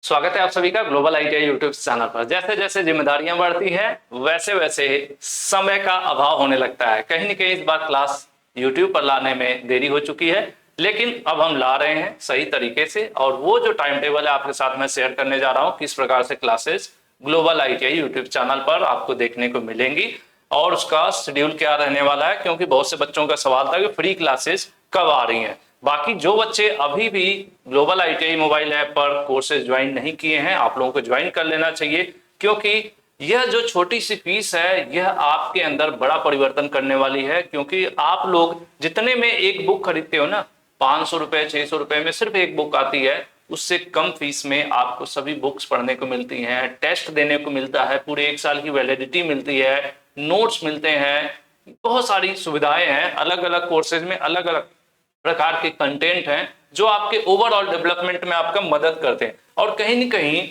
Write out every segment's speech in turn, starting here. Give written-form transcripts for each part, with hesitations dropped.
स्वागत है आप सभी का ग्लोबल आईटीआई यूट्यूब चैनल पर। जैसे जैसे जिम्मेदारियां बढ़ती हैं वैसे वैसे समय का अभाव होने लगता है। कहीं न कहीं इस बार क्लास यूट्यूब पर लाने में देरी हो चुकी है, लेकिन अब हम ला रहे हैं सही तरीके से। और वो जो टाइम टेबल है आपके साथ मैं शेयर करने जा रहा हूँ, किस प्रकार से classes global ITI YouTube channel पर आपको देखने को मिलेंगी और उसका शेड्यूल क्या रहने वाला है। क्योंकि बहुत से बच्चों का सवाल था कि फ्री क्लासेस कब आ रही हैं। बाकी जो बच्चे अभी भी ग्लोबल आईटीआई मोबाइल ऐप पर कोर्सेज ज्वाइन नहीं किए हैं, आप लोगों को ज्वाइन कर लेना चाहिए। क्योंकि यह जो छोटी सी फीस है यह आपके अंदर बड़ा परिवर्तन करने वाली है। क्योंकि आप लोग जितने में एक बुक खरीदते हो ना, 500 रुपए 600 रुपए में सिर्फ एक बुक आती है, उससे कम फीस में आपको सभी बुक्स पढ़ने को मिलती हैं, टेस्ट देने को मिलता है, पूरे 1 साल की वैलिडिटी मिलती है, नोट्स मिलते हैं, बहुत सारी सुविधाएं हैं। अलग अलग कोर्सेज में अलग अलग प्रकार के कंटेंट हैं जो आपके ओवरऑल डेवलपमेंट में आपका मदद करते हैं। और कहीं न कहीं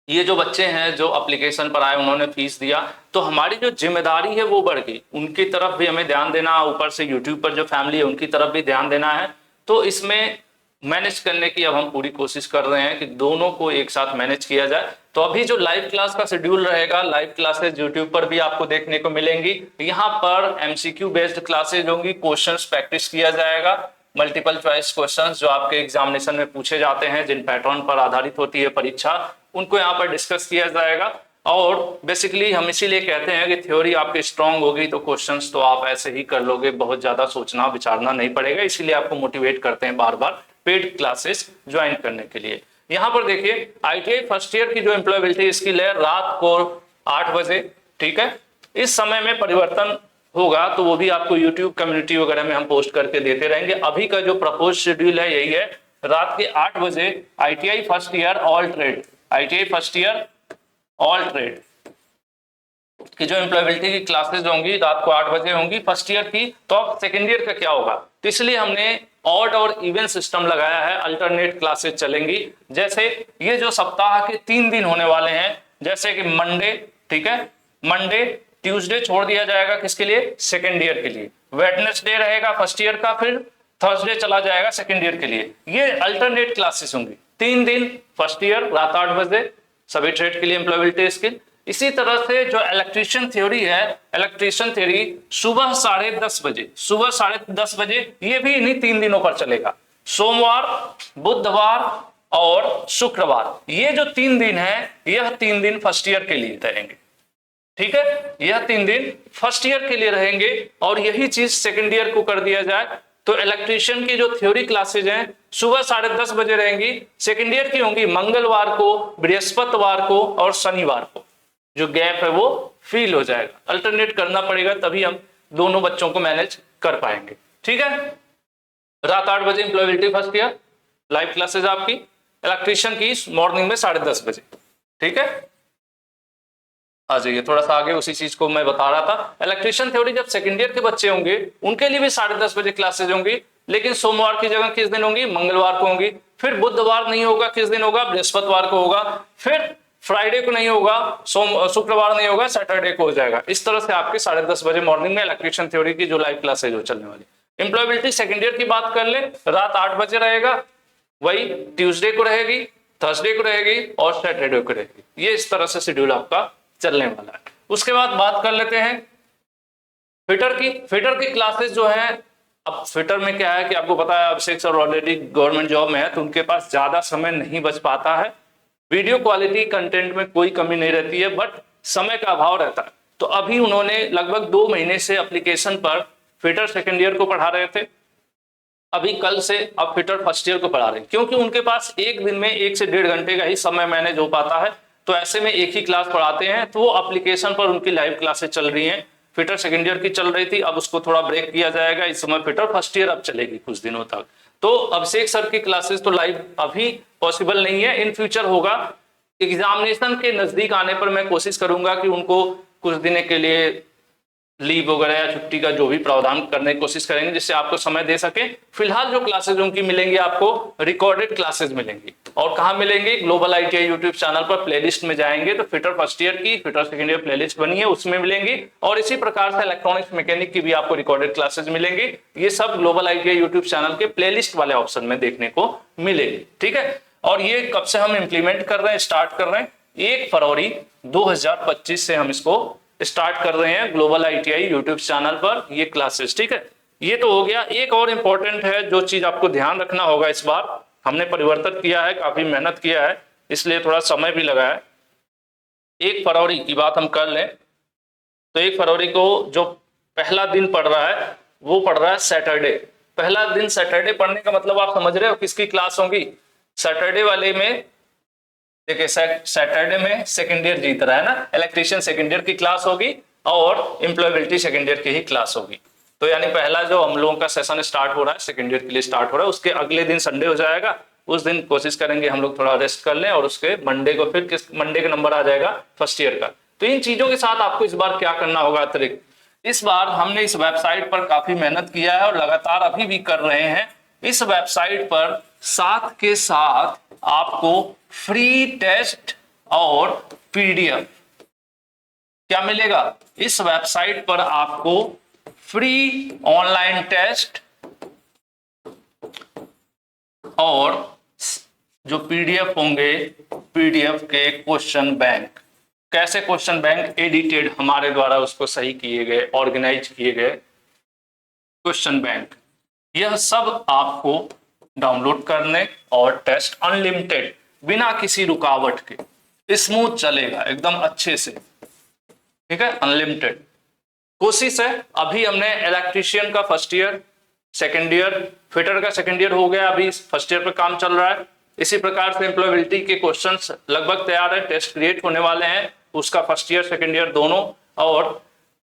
ये जो बच्चे हैं जो एप्लीकेशन पर आए, उन्होंने फीस दिया, तो हमारी जो जिम्मेदारी है वो बढ़ गई, उनकी तरफ भी हमें ध्यान देना, ऊपर से यूट्यूब पर जो फैमिली है उनकी तरफ भी ध्यान देना है। तो इसमें मैनेज करने की अब हम पूरी कोशिश कर रहे हैं कि दोनों को एक साथ मैनेज किया जाए। तो अभी जो लाइव क्लास का शेड्यूल रहेगा, लाइव क्लासेस यूट्यूब पर भी आपको देखने को मिलेंगी। यहाँ पर एमसीक्यू बेस्ड क्लासेज होंगी, क्वेश्चंस प्रैक्टिस किया जाएगा, मल्टीपल चॉइस क्वेश्चंस जो आपके एग्जामिनेशन में पूछे जाते हैं, जिन पैटर्न पर आधारित होती है परीक्षा, उनको यहाँ पर डिस्कस किया जाएगा। और बेसिकली हम इसीलिए कहते हैं कि थ्योरी आपकी स्ट्रांग होगी तो क्वेश्चंस तो आप ऐसे ही कर लोगे, बहुत ज्यादा सोचना विचारना नहीं पड़ेगा। इसीलिए आपको मोटिवेट करते हैं बार बार पेड क्लासेस ज्वाइन करने के लिए। यहाँ पर देखिए आईटीआई फर्स्ट ईयर की जो एम्प्लॉयबिलिटी स्किल है, रात को 8 बजे, ठीक है, इस समय में परिवर्तन होगा तो वो भी आपको यूट्यूब कम्युनिटी वगैरह में हम पोस्ट करके देते रहेंगे। अभी का जो प्रपोज शेड्यूल है यही है, रात के 8 बजे ITI first year all trade, ITI first year all trade की जो एम्प्लॉयबिलिटी की क्लासेस होंगी रात को 8 बजे होंगी फर्स्ट ईयर की। तो अब सेकेंड ईयर का क्या होगा, तो इसलिए हमने ऑड और इवन सिस्टम लगाया है, अल्टरनेट क्लासेस चलेंगी। जैसे ये जो सप्ताह के 3 दिन होने वाले हैं, जैसे कि मंडे, ठीक है, मंडे ट्यूसडे छोड़ दिया जाएगा किसके लिए, सेकेंड ईयर के लिए, वेडनेसडे रहेगा फर्स्ट ईयर का, फिर थर्सडे चला जाएगा सेकेंड ईयर के लिए। ये अल्टरनेट क्लासेस होंगी, 3 दिन फर्स्ट ईयर रात 8 बजे सभी ट्रेड के लिए एम्प्लॉयबिलिटी स्किल। इसी तरह से जो इलेक्ट्रीशियन थ्योरी है, इलेक्ट्रीशियन थ्योरी सुबह 10:30 बजे, सुबह 10:30 बजे, ये भी इन्हीं 3 दिनों पर चलेगा, सोमवार, बुधवार और शुक्रवार। ये जो 3 दिन है, यह 3 दिन फर्स्ट ईयर के लिए रहेंगे, ठीक है, यह 3 दिन फर्स्ट ईयर के लिए रहेंगे। और यही चीज सेकेंड ईयर को कर दिया जाए तो इलेक्ट्रीशियन की जो थ्योरी क्लासेज हैं सुबह 10:30 बजे रहेंगी, सेकेंड ईयर की होंगी मंगलवार को, बृहस्पतिवार को और शनिवार को। जो गैप है वो फील हो जाएगा, अल्टरनेट करना पड़ेगा, तभी हम दोनों बच्चों को मैनेज कर पाएंगे, ठीक है। रात 8 बजे employability first year live classes आपकी, इलेक्ट्रीशियन की मॉर्निंग में 10:30 बजे, ठीक है। आ जाइए थोड़ा सा आगे, उसी चीज को मैं बता रहा था। इलेक्ट्रीशियन थ्योरी जब सेकेंड ईयर के बच्चे होंगे उनके लिए भी 10:30 बजे क्लासेज होंगी, लेकिन सोमवार की जगह किस दिन होंगी, मंगलवार को होंगी। फिर बुधवार नहीं होगा, किस दिन होगा, बृहस्पतिवार को होगा। फिर फ्राइडे को नहीं होगा, शुक्रवार नहीं होगा, सैटरडे को हो जाएगा। इस तरह से आपके 10:30 बजे मॉर्निंग में इलेक्ट्रीशियन थ्योरी की जो लाइव क्लासेज हो चलने वाली। एम्प्लॉयबिलिटी सेकेंड ईयर की बात कर ले, रात 8 बजे रहेगा, वही ट्यूसडे को रहेगी, थर्सडे को रहेगी और सैटरडे को रहेगी। ये इस तरह से शेड्यूल आपका चलने वाला है। उसके बाद बात कर लेते हैं फिटर की। फिटर की क्लासेस जो है, अब फिटर में क्या है कि आपको पता है अभिषेक सर ऑलरेडी गवर्नमेंट जॉब में है, तो उनके पास ज्यादा समय नहीं बच पाता है। वीडियो क्वालिटी कंटेंट में कोई कमी नहीं रहती है, बट समय का अभाव रहता है। तो अभी उन्होंने लगभग 2 महीने से एप्लीकेशन पर फिटर सेकेंड ईयर को पढ़ा रहे थे, अभी कल से अब फिटर फर्स्ट ईयर को पढ़ा रहे हैं। क्योंकि उनके पास एक दिन में 1 से 1.5 घंटे का ही समय मैनेज हो पाता है, तो ऐसे में एक ही क्लास पढ़ाते हैं। तो वो एप्लीकेशन पर उनकी लाइव क्लासेस चल रही हैं। फिटर सेकेंड ईयर की चल रही थी, अब उसको थोड़ा ब्रेक किया जाएगा। इस समय फिटर फर्स्ट ईयर अब चलेगी कुछ दिनों तक। तो अभिषेक सर की क्लासेस तो लाइव अभी पॉसिबल नहीं है, इन फ्यूचर होगा। एग्जामिनेशन के नजदीक आने पर मैं कोशिश करूंगा कि उनको कुछ दिन के लिए लीव वगैरह या छुट्टी का जो भी प्रावधान करने की कोशिश करेंगे, जिससे आपको समय दे सके। फिलहाल जो क्लासेज उनकी मिलेंगी आपको रिकॉर्डेड क्लासेज मिलेंगी। और कहाँ मिलेंगी, ग्लोबल आईटीआई यूट्यूब चैनल पर प्लेलिस्ट में जाएंगे तो फिटर फर्स्ट ईयर की, फिटर सेकेंड ईयर प्लेलिस्ट बनी है, उसमें मिलेंगी। और इसी प्रकार से इलेक्ट्रॉनिक्स मैकेनिक की भी आपको रिकॉर्डेड क्लासेज मिलेंगी। ये सब ग्लोबल आईटीआई यूट्यूब चैनल के प्लेलिस्ट वाले ऑप्शन में देखने को मिलेगी, ठीक है। और ये कब से हम इंप्लीमेंट कर रहे हैं, स्टार्ट कर रहे हैं, 1 फरवरी 2025 से हम इसको स्टार्ट कर रहे हैं ग्लोबल ITI यूट्यूब चैनल पर ये क्लासेस। ठीक है, ये तो हो गया। एक और इंपॉर्टेंट है जो चीज आपको ध्यान रखना होगा, इस बार हमने परिवर्तन किया है, काफी मेहनत किया है, इसलिए थोड़ा समय भी लगा है। 1 फरवरी की बात हम कर लें तो 1 फरवरी को जो पहला दिन पढ़ रहा है वो पढ़ रहा है सैटरडे। पहला दिन सैटरडे पढ़ने का मतलब आप समझ रहे हो किसकी क्लास होगी? सैटरडे वाले में देखिए, सैटरडे में सेकेंड ईयर जीत रहा है ना, इलेक्ट्रीशियन सेकेंड ईयर की क्लास होगी और एम्प्लॉयबिलिटी सेकेंड ईयर की ही क्लास होगी। तो यानी पहला जो हम लोगों का सेशन स्टार्ट हो रहा है सेकेंड ईयर के लिए स्टार्ट हो रहा है, उसके अगले दिन संडे हो जाएगा। उस दिन कोशिश करेंगे हम लोग थोड़ा रेस्ट कर लें और उसके मंडे को फिर मंडे का नंबर आ जाएगा फर्स्ट ईयर का। तो इन चीजों के साथ आपको इस बार क्या करना होगा अतिरिक्त, इस बार हमने इस वेबसाइट पर काफी मेहनत किया है और लगातार अभी भी कर रहे हैं। इस वेबसाइट पर साथ के साथ आपको फ्री टेस्ट और PDF क्या मिलेगा? इस वेबसाइट पर आपको फ्री ऑनलाइन टेस्ट और जो PDF होंगे, PDF के क्वेश्चन बैंक। कैसे क्वेश्चन बैंक? एडिटेड, हमारे द्वारा उसको सही किए गए, ऑर्गेनाइज किए गए क्वेश्चन बैंक। यह सब आपको डाउनलोड करने और टेस्ट अनलिमिटेड, बिना किसी रुकावट के, स्मूथ चलेगा एकदम अच्छे से। ठीक है, अनलिमिटेड कोशिश है। अभी हमने इलेक्ट्रीशियन का first year, second year, fitter का सेकेंड ईयर हो गया, अभी फर्स्ट ईयर पर काम चल रहा है। इसी प्रकार से एम्प्लॉयबिलिटी के क्वेश्चंस लगभग तैयार है, टेस्ट क्रिएट होने वाले हैं, उसका फर्स्ट ईयर सेकेंड ईयर दोनों, और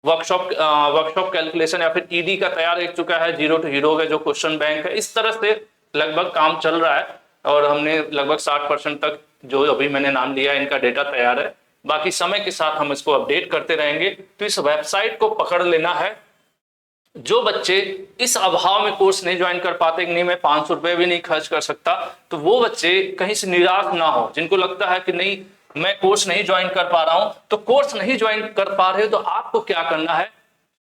वर्कशॉप कैलकुलेशन या फिर ED का तैयार हो चुका है, 0 to हीरो का जो क्वेश्चन बैंक है। इस तरह से लगभग काम चल रहा है और हमने लगभग 60% तक जो अभी मैंने नाम लिया इनका डेटा तैयार है। बाकी समय के साथ हम इसको अपडेट करते रहेंगे। तो इस वेबसाइट को पकड़ लेना है। जो बच्चे इस अभाव में कोर्स नहीं ज्वाइन कर पाते कि नहीं मैं 500 रुपए भी नहीं खर्च कर सकता, तो वो बच्चे कहीं से निराश ना हो। जिनको लगता है कि नहीं मैं कोर्स नहीं ज्वाइन कर पा रहा हूं, तो कोर्स नहीं ज्वाइन कर पा रहे हो तो आपको क्या करना है,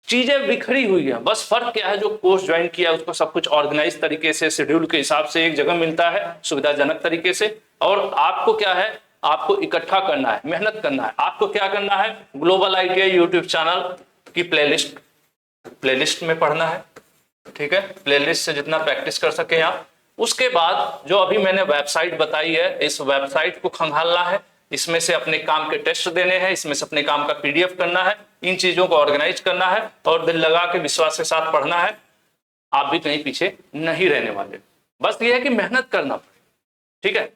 चीजें बिखरी हुई है, बस फर्क क्या है, जो कोर्स ज्वाइन किया उसको सब कुछ ऑर्गेनाइज तरीके से शेड्यूल के हिसाब से एक जगह मिलता है सुविधाजनक तरीके से। और आपको क्या है, आपको इकट्ठा करना है, मेहनत करना है। आपको क्या करना है, ग्लोबल ITI यूट्यूब चैनल की प्लेलिस्ट में पढ़ना है। ठीक है, प्लेलिस्ट से जितना प्रैक्टिस कर सके आप। उसके बाद जो अभी मैंने वेबसाइट बताई है, इस वेबसाइट को खंगालना है, इसमें से अपने काम के टेस्ट देने हैं, इसमें से अपने काम का PDF करना है, इन चीजों को ऑर्गेनाइज करना है और दिल लगा के विश्वास के साथ पढ़ना है। आप भी कहीं पीछे नहीं रहने वाले। बस ये है कि मेहनत करना पड़ेगा। ठीक है,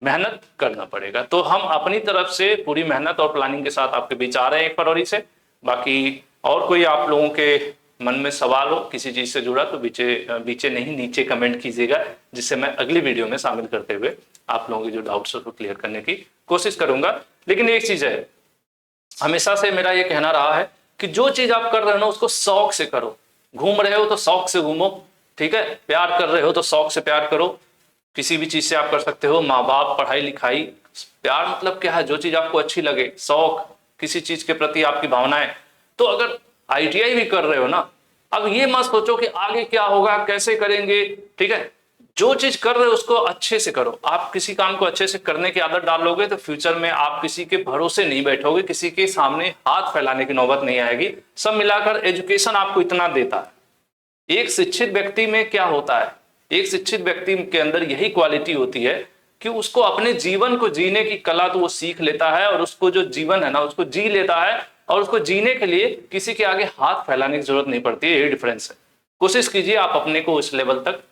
मेहनत करना पड़ेगा। तो हम अपनी तरफ से पूरी मेहनत और प्लानिंग के साथ आपके बीच आ रहे हैं 1 फरवरी से। बाकी और कोई आप लोगों के मन में सवाल हो किसी चीज से जुड़ा तो बीचे नहीं, नीचे कमेंट कीजिएगा, जिससे मैं अगली वीडियो में शामिल करते हुए आप लोगों के जो डाउट्स है उसको क्लियर करने की कोशिश करूंगा। लेकिन एक चीज है, हमेशा से मेरा ये कहना रहा है कि जो चीज आप कर रहे हो ना उसको शौक से करो। घूम रहे हो तो शौक से घूमो। ठीक है, प्यार कर रहे हो तो शौक से प्यार करो। किसी भी चीज से आप कर सकते हो, माँ बाप, पढ़ाई लिखाई। प्यार मतलब क्या है, जो चीज आपको अच्छी लगे, शौक, किसी चीज के प्रति आपकी भावनाएं। तो अगर ITI भी कर रहे हो ना, अब ये मत सोचो कि आगे क्या होगा, कैसे करेंगे। ठीक है, जो चीज कर रहे हो उसको अच्छे से करो। आप किसी काम को अच्छे से करने की आदत डालोगे तो फ्यूचर में आप किसी के भरोसे नहीं बैठोगे, किसी के सामने हाथ फैलाने की नौबत नहीं आएगी। सब मिलाकर एजुकेशन आपको इतना देता है। एक शिक्षित व्यक्ति में क्या होता है, एक शिक्षित व्यक्ति के अंदर यही क्वालिटी होती है कि उसको अपने जीवन को जीने की कला तो वो सीख लेता है और उसको जो जीवन है ना उसको जी लेता है, और उसको जीने के लिए किसी के आगे हाथ फैलाने की जरूरत नहीं पड़ती है। यही डिफरेंस है। कोशिश कीजिए आप अपने को उस लेवल तक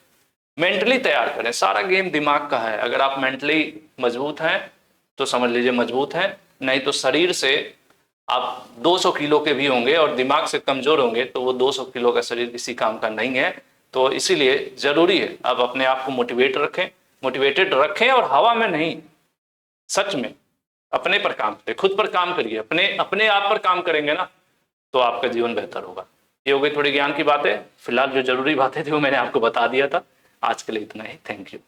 मेंटली तैयार करें। सारा गेम दिमाग का है। अगर आप मेंटली मजबूत हैं तो समझ लीजिए मजबूत हैं, नहीं तो शरीर से आप 200 किलो के भी होंगे और दिमाग से कमजोर होंगे तो वो 200 किलो का शरीर किसी काम का नहीं है। तो इसीलिए जरूरी है आप अपने आप को मोटिवेटेड रखें और हवा में नहीं, सच में अपने पर काम करें, खुद पर काम करिए। अपने आप पर काम करेंगे ना तो आपका जीवन बेहतर होगा। ये हो गई थोड़ी ज्ञान की बातें। फिलहाल जो जरूरी बातें थी वो मैंने आपको बता दिया था। आज के लिए इतना ही। Thank you.